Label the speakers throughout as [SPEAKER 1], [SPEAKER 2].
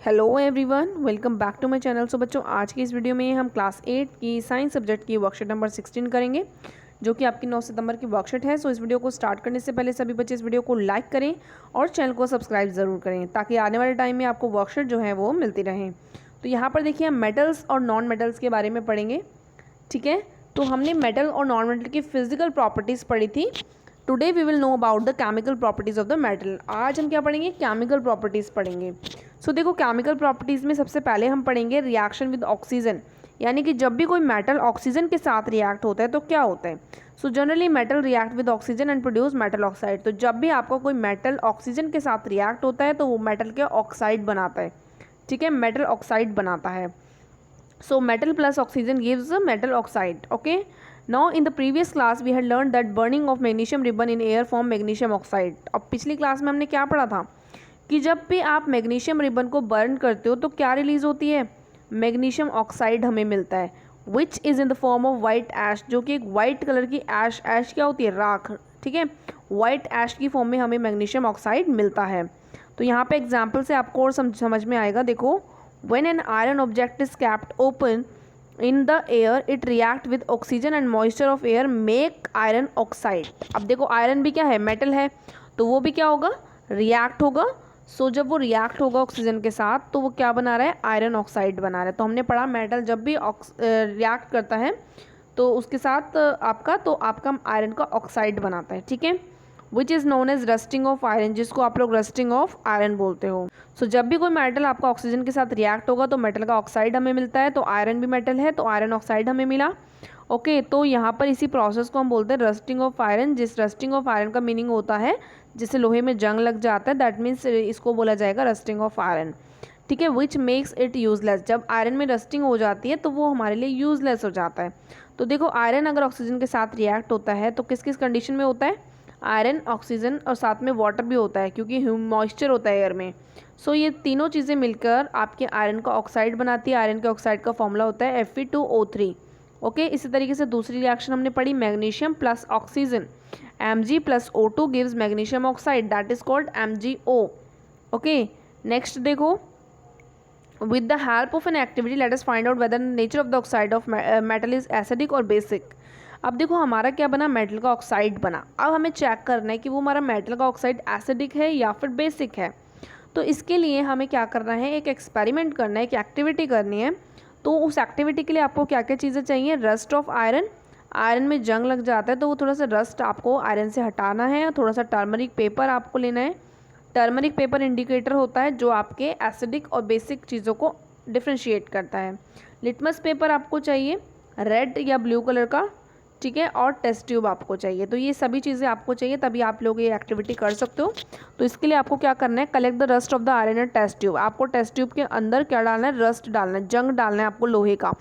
[SPEAKER 1] Hello everyone, welcome back to my channel. So बच्चों, आज की इस वीडियो में हम क्लास 8 की साइंस सब्जेक्ट की वर्कशीट नंबर 16 करेंगे, जो कि आपकी 9 सितंबर की वर्कशीट है। सो इस वीडियो को स्टार्ट करने से पहले सभी बच्चे इस वीडियो को लाइक करें और चैनल को सब्सक्राइब ज़रूर करें, ताकि आने वाले टाइम में आपको वर्कशीट जो है वो मिलती रहे। तो यहाँ पर देखिए, हम मेटल्स और नॉन मेटल्स के बारे में पढ़ेंगे। ठीक है, तो हमने मेटल और नॉन मेटल की फिजिकल प्रॉपर्टीज़ पढ़ी थी। Today we will know about the chemical properties of the metal. आज हम क्या पढ़ेंगे? केमिकल प्रॉपर्टीज़ पढ़ेंगे। सो देखो, केमिकल प्रॉपर्टीज़ में सबसे पहले हम पढ़ेंगे रिएक्शन विद ऑक्सीजन, यानी कि जब भी कोई मेटल ऑक्सीजन के साथ रिएक्ट होता है तो क्या होता है। So generally metal react with oxygen and produce metal oxide. तो जब भी आपका कोई मेटल ऑक्सीजन के साथ रिएक्ट होता है तो वो मेटल के ऑक्साइड बनाता है। ठीक है, मेटल ऑक्साइड बनाता है। So metal plus oxygen gives a metal oxide. Okay. Now in the previous class we had learned that burning of magnesium ribbon in air form magnesium oxide. अब पिछली class में हमने क्या पढ़ा था कि जब भी आप मैग्नीशियम रिबन को बर्न करते हो तो क्या रिलीज होती है? मैग्नीशियम ऑक्साइड हमें मिलता है, which is in the form of white ash, जो कि एक वाइट कलर की ऐश। ऐश क्या होती है? राख। ठीक है, वाइट ऐश की फॉर्म में हमें मैग्नीशियम ऑक्साइड मिलता है। तो यहाँ पे एग्जाम्पल से आपको और समझ में आएगा। देखो, when an iron object is kept open in the air it react with oxygen and moisture of air make iron oxide। अब देखो, आयरन भी क्या है? मेटल है, तो वो भी क्या होगा? रिएक्ट होगा। सो जब वो रिएक्ट होगा ऑक्सीजन के साथ तो वो क्या बना रहा है? आयरन ऑक्साइड बना रहा है। तो हमने पढ़ा मेटल जब भी रिएक्ट करता है तो उसके साथ आपका आयरन का ऑक्साइड बनाता है। ठीक है, which is known as rusting of iron, जिसको आप लोग रस्टिंग ऑफ आयरन बोलते हो। सो जब भी कोई मेटल आपका ऑक्सीजन के साथ रिएक्ट होगा तो मेटल का ऑक्साइड हमें मिलता है। तो आयरन भी मेटल है तो आयरन ऑक्साइड हमें मिला। ओके, तो यहाँ पर इसी प्रोसेस को हम बोलते हैं रस्टिंग ऑफ आयरन। जिस रस्टिंग ऑफ आयरन का मीनिंग होता है जिससे लोहे में जंग लग जाता है, दैट मीन्स इसको बोला जाएगा रस्टिंग ऑफ आयरन। ठीक है, विच मेक्स इट यूजलेस। जब आयरन में रस्टिंग हो जाती है तो वो हमारे लिए यूजलेस हो जाता है। तो देखो, आयरन अगर ऑक्सीजन के साथ रिएक्ट होता है तो किस किस कंडीशन में होता है? आयरन, ऑक्सीजन और साथ में वाटर भी होता है, क्योंकि मॉइस्चर होता है एयर में। सो ये तीनों चीज़ें मिलकर आपके आयरन का ऑक्साइड बनाती है। आयरन के ऑक्साइड का फॉर्मूला होता है Fe2O3। ओके, इसी तरीके से दूसरी रिएक्शन हमने पढ़ी, magnesium plus oxygen, Mg plus O2 gives magnesium oxide, that is called MgO। Okay, next देखो, with the help of an activity let us find out whether the nature of the oxide of metal is acidic or basic। अब देखो, हमारा क्या बना? Metal का oxide बना। अब हमें चेक करना है कि वो हमारा मेटल का ऑक्साइड एसिडिक है या फिर बेसिक है। तो इसके लिए हमें क्या करना है? एक एक्सपेरिमेंट करना है, एक एक्टिविटी करनी है। तो उस एक्टिविटी के लिए आपको क्या क्या चीज़ें चाहिए? Rust of iron. आयरन में जंग लग जाता है तो वो थोड़ा सा रस्ट आपको आयरन से हटाना है। थोड़ा सा टर्मरिक पेपर आपको लेना है। टर्मरिक पेपर इंडिकेटर होता है जो आपके एसिडिक और बेसिक चीज़ों को डिफ्रेंशिएट करता है। लिटमस पेपर आपको चाहिए, रेड या ब्लू कलर का। ठीक है, और टेस्ट ट्यूब आपको चाहिए। तो ये सभी चीज़ें आपको चाहिए, तभी आप लोग ये एक्टिविटी कर सकते हो। तो इसके लिए आपको क्या करना है? Collect the rust of the iron in test tube. आपको टेस्ट ट्यूब के अंदर क्या डालना है? रस्ट डालना है, जंग डालना है आपको लोहे का।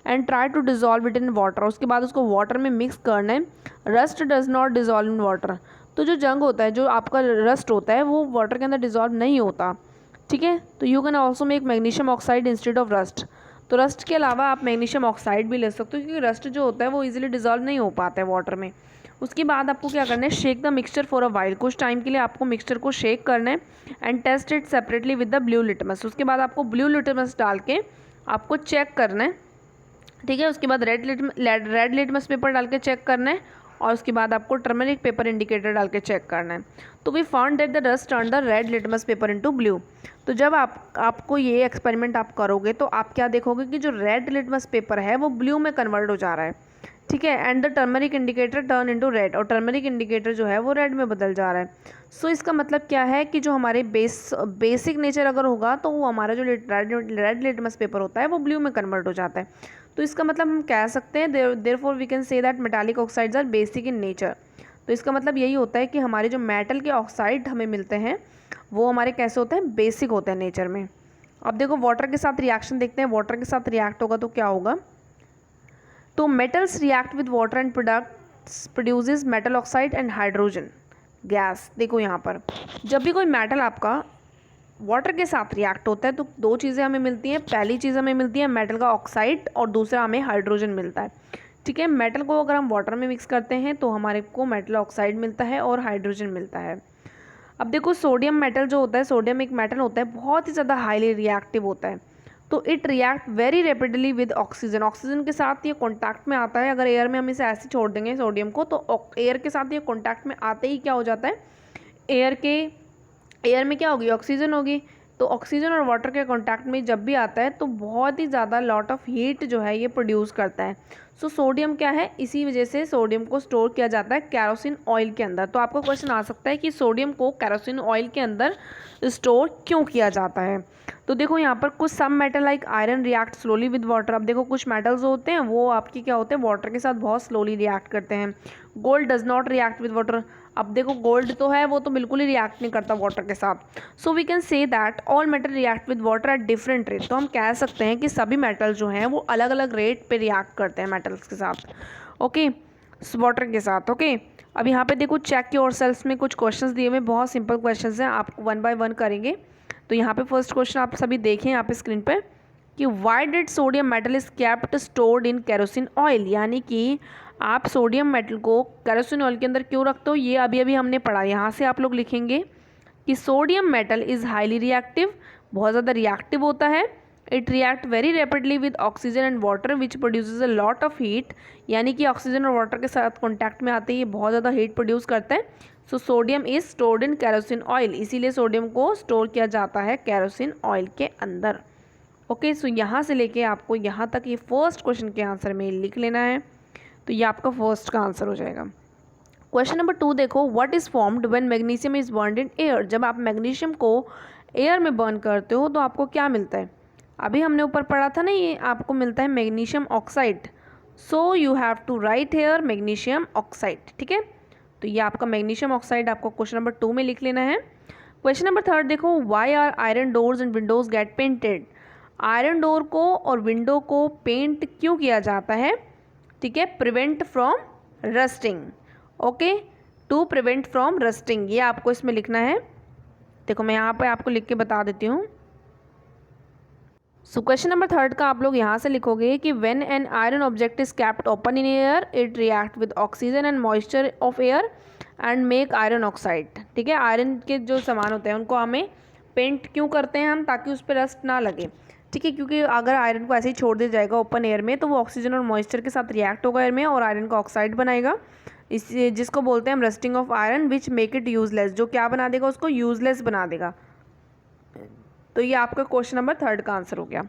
[SPEAKER 1] And try to dissolve it in water. उसके बाद उसको वाटर में मिक्स करना है। Rust does not dissolve in water. तो जो जंग होता है, जो आपका रस्ट होता है, वो वाटर के अंदर डिजॉल्व नहीं होता। ठीक है, तो you can also make magnesium oxide instead of rust. तो रस्ट के अलावा आप मैग्नीशियम ऑक्साइड भी ले सकते हो, क्योंकि रस्ट जो होता है वो इजीली डिजॉल्व नहीं हो पाता है वाटर में। उसके बाद आपको क्या करना है? Shake the mixture for a while. कुछ टाइम के लिए आपको मिक्सचर को शेक करना है and test it separately with the blue litmus. उसके बाद आपको ब्लू लिटमस डाल के आपको चेक करना है। ठीक है, उसके बाद रेड लिटमस पेपर डाल के चेक करना है, और उसके बाद आपको टर्मरिक पेपर इंडिकेटर डाल के चेक करना है। तो we found that the rust turn the red litmus paper into blue. तो जब आपको ये एक्सपेरिमेंट आप करोगे तो आप क्या देखोगे कि जो रेड लिटमस पेपर है वो ब्लू में कन्वर्ट हो जा रहा है। ठीक है, and the turmeric indicator turn into red, और टर्मरिक इंडिकेटर जो है वो रेड में बदल जा रहा है। सो इसका मतलब क्या है कि जो हमारे बेसिक नेचर अगर होगा तो वो हमारा जो रेड लिटमस पेपर होता है वो ब्लू में कन्वर्ट हो जाता है। तो इसका मतलब हम कह सकते हैं therefore we can say that metallic oxides are basic in nature. तो इसका मतलब यही होता है कि हमारे जो मेटल के ऑक्साइड हमें मिलते हैं वो हमारे कैसे होते हैं? बेसिक होते हैं नेचर में। अब देखो, वाटर के साथ रिएक्शन देखते हैं। वाटर के साथ रिएक्ट होगा तो क्या होगा? तो metals react with water and products produces metal oxide and hydrogen gas. देखो यहाँ पर, जब भी कोई मेटल आपका वाटर के साथ रिएक्ट होता है तो दो चीज़ें हमें मिलती हैं। पहली चीज़ हमें मिलती है मेटल का ऑक्साइड, और दूसरा हमें हाइड्रोजन मिलता है। ठीक है, मेटल को अगर हम वाटर में मिक्स करते हैं तो हमारे को मेटल ऑक्साइड मिलता है और हाइड्रोजन मिलता है। अब देखो सोडियम मेटल जो होता है, सोडियम एक मेटल होता है, बहुत ही ज़्यादा हाईली रिएक्टिव होता है। तो it react very rapidly with oxygen, oxygen के साथ ये कॉन्टैक्ट में आता है। अगर एयर में हम इसे ऐसे छोड़ देंगे सोडियम को, तो एयर के साथ ये कॉन्टैक्ट में आते ही क्या हो जाता है, एयर में क्या होगी, ऑक्सीजन होगी। तो ऑक्सीजन और वाटर के कांटेक्ट में जब भी आता है तो बहुत ही ज़्यादा लॉट ऑफ हीट जो है ये प्रोड्यूस करता है। सो सोडियम क्या है, इसी वजह से सोडियम को स्टोर किया जाता है केरोसिन ऑयल के अंदर। तो आपको क्वेश्चन आ सकता है कि सोडियम को केरोसिन ऑयल के अंदर स्टोर क्यों किया जाता है। तो देखो यहाँ पर कुछ some metal like iron react slowly with water. अब देखो कुछ मेटल्स होते हैं वो आपकी क्या होते हैं, वाटर के साथ बहुत स्लोली रिएक्ट करते हैं। Gold does not react with water. अब देखो गोल्ड तो है वो तो बिल्कुल ही रिएक्ट नहीं करता वाटर के साथ। So we can say that all metal react with water at different rate. तो हम कह सकते हैं कि सभी मेटल जो हैं वो अलग अलग रेट पे रिएक्ट करते हैं मेटल्स के साथ, ओके, वाटर के साथ, ओके। अब यहाँ पे देखो चेक योर सेल्फ में कुछ क्वेश्चंस दिए हुए, बहुत सिंपल क्वेश्चंस हैं, आपको 1 बाय 1 करेंगे। तो यहाँ पे फर्स्ट क्वेश्चन आप सभी देखें यहाँ पे स्क्रीन पे कि why did sodium metal is kept stored in kerosene oil, यानी कि आप सोडियम मेटल को केरोसिन ऑयल के अंदर क्यों रखते हो, ये अभी अभी हमने पढ़ा। यहाँ से आप लोग लिखेंगे कि sodium metal is highly reactive, बहुत ज़्यादा रिएक्टिव होता है। It react very rapidly with oxygen and water which produces a lot of heat, यानी कि ऑक्सीजन और वाटर के साथ कॉन्टैक्ट में आते ही ये बहुत ज़्यादा हीट प्रोड्यूस करता है। So sodium is stored in kerosene oil, इसीलिए सोडियम को स्टोर किया जाता है केरोसिन ऑयल के अंदर, ओके। सो यहाँ से लेके आपको यहाँ तक ये फर्स्ट क्वेश्चन के आंसर में लिख लेना है। तो ये आपका फर्स्ट का आंसर हो जाएगा। क्वेश्चन नंबर 2 देखो, what is formed when magnesium is burned in air. जब आप मैग्नीशियम को एयर में बर्न करते हो तो आपको क्या मिलता है, अभी हमने ऊपर पढ़ा था ना, ये आपको मिलता है magnesium oxide. So you have to write here magnesium oxide, ठीक है। तो ये आपका मैग्नीशियम ऑक्साइड आपको क्वेश्चन नंबर 2 में लिख लेना है। क्वेश्चन नंबर 3 देखो, why are iron doors and windows get painted. Iron door को और विंडो को पेंट क्यों किया जाता है, ठीक है, prevent from rusting, okay, to prevent from rusting, ये आपको इसमें लिखना है। देखो मैं यहाँ पे आपको लिख के बता देती हूँ। सो क्वेश्चन नंबर 3 का आप लोग यहाँ से लिखोगे कि when an iron object is kept open in air it react with oxygen and moisture of air and make iron oxide, ठीक है। आयरन के जो सामान होते हैं उनको हमें पेंट क्यों करते हैं हम, ताकि उस पर रस्ट ना लगे, ठीक है, क्योंकि अगर आयरन को ऐसे ही छोड़ दिया जाएगा ओपन एयर में तो वो ऑक्सीजन और मॉइस्चर के साथ रिएक्ट होगा एयर में और आयरन का ऑक्साइड बनाएगा, इस जिसको बोलते हैं हम rusting of iron, which make it useless, जो क्या बना देगा, उसको यूजलेस बना देगा। तो ये आपका क्वेश्चन नंबर 3 का आंसर हो गया,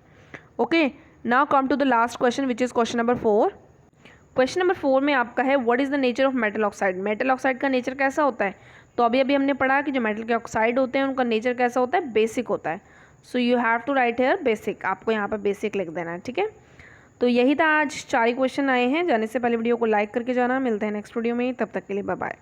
[SPEAKER 1] okay. Now come to the last question which is question number 4। Question number 4 में आपका है what is the nature of metal oxide. Metal oxide का नेचर कैसा होता है, तो अभी अभी हमने पढ़ा कि जो मेटल के ऑक्साइड होते हैं उनका नेचर कैसा होता है, बेसिक होता है। So you have to write here basic, आपको यहाँ पर बेसिक लिख देना है, ठीक है। तो यही था, आज 4 ही क्वेश्चन आए हैं। जाने से पहले वीडियो को लाइक करके जाना। मिलते हैं नेक्स्ट वीडियो में, तब तक के लिए बाय बाय।